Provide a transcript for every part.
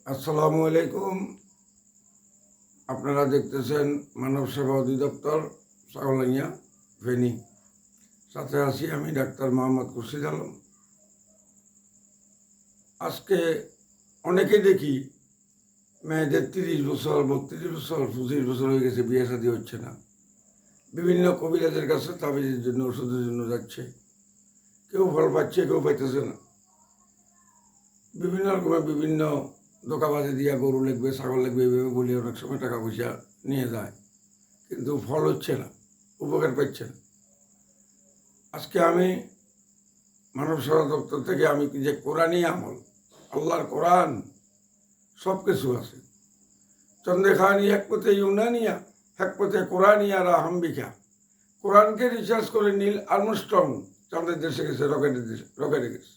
আসসালামু আলাইকুম। আপনারা দেখতেছেন মানব সেবা অধিদপ্তর সাগলাইয়া ফেনী। সাথে আছি আমি ডাক্তার মোহাম্মদ খুরশিদ আলম। আজকে অনেকে দেখি মেয়েদের 30 বছর, 32 বছর, 25 বছর হয়ে গেছে, বিয়ে শাদী হচ্ছে না। বিভিন্ন কবিরাজের কাছে তাবিজের জন্য, ওষুধের জন্য যাচ্ছে। কেউ ফল পাচ্ছে, কেউ পাইতেছে না। বিভিন্ন রকমের বিভিন্ন দোকাবাজি দিয়া গরু লাগবে, ছাগল লাগবে, এইভাবে বলে অনেক সময় টাকা পয়সা নিয়ে যায়, কিন্তু ফল হচ্ছে না, উপকার পাচ্ছে না। আজকে আমি মানব সেবা দপ্তর থেকে আমি যে কোরআনী আমল, আল্লাহর কোরআন সব কিছু আছে। চন্দ্রখানি এক পথে ইউনানিয়া, এক পথে কোরআনিয়ারা হাম্বিকা। কোরআনকে রিসার্চ করে নীল আর্মস্ট্রং চাঁদের দেশে গেছে, রকেটে গেছে।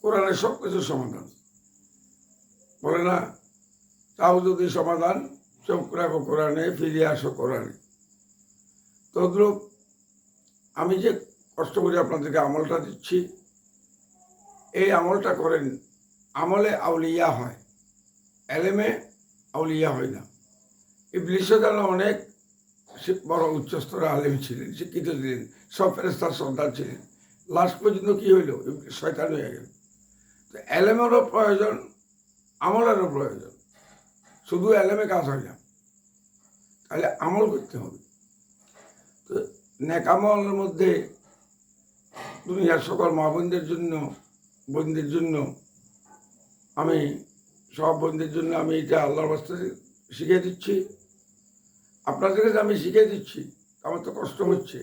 কোরআনের সব কিছু সমাধান বলে না, তাও যদি সমাধান, চোখ রাখো কোরআনে, ফিরে আসো কোরআনে। তদ্রূপ আমি যে কষ্ট করে আপনাদেরকে আমলটা দিচ্ছি, এই আমলটা করেন। আমলে আউলিয়া হয়, এলেমে আউলিয়া হয় না। ইবলীসও যেন অনেক বড় উচ্চস্তরের আলেম ছিলেন, শিক্ষিত ছিলেন, সব ফেরেশতার সর্দার ছিলেন। লাস্ট পর্যন্ত কি হইল? শয়তান হয়ে গেল। তো এলেমেরও প্রয়োজন, আমলেরও প্রয়োজন। শুধু এলেমে কাজ হয় না, তাহলে আমল করতে হবে। তো নেক আমলের মধ্যে দুনিয়ার সকল মা বোনদের জন্য আমি সব বোনদের জন্য আমি এটা আল্লাহর রাস্তায় শিখিয়ে দিচ্ছি। আপনাদের কাছে আমি শিখিয়ে দিচ্ছি, আমার তো কষ্ট হচ্ছে,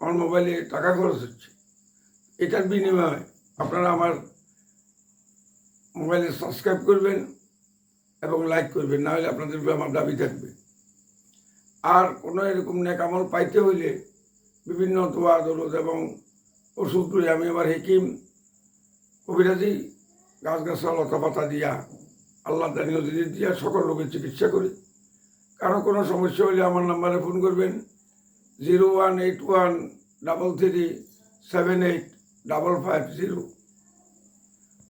আমার মোবাইলে টাকা খরচ হচ্ছে। এটার বিনিময়ে আপনারা আমার মোবাইলে সাবস্ক্রাইব করবেন এবং লাইক করবেন, না হলে আপনাদের উপরে আমার দাবি থাকবে। আর কোনো এরকম নেক আমল পাইতে হইলে বিভিন্ন দোয়া দরুদ এবং ওষুধগুলি আমি আমার হেকিম কবিরাজি গাছগাছাল লতা পাতা দিয়া, আল্লাহ দানীয় জিনিস দিয়া সকল রোগের চিকিৎসা করি। কারো কোনো সমস্যা হলে আমার নাম্বারে ফোন করবেন, 018133785550।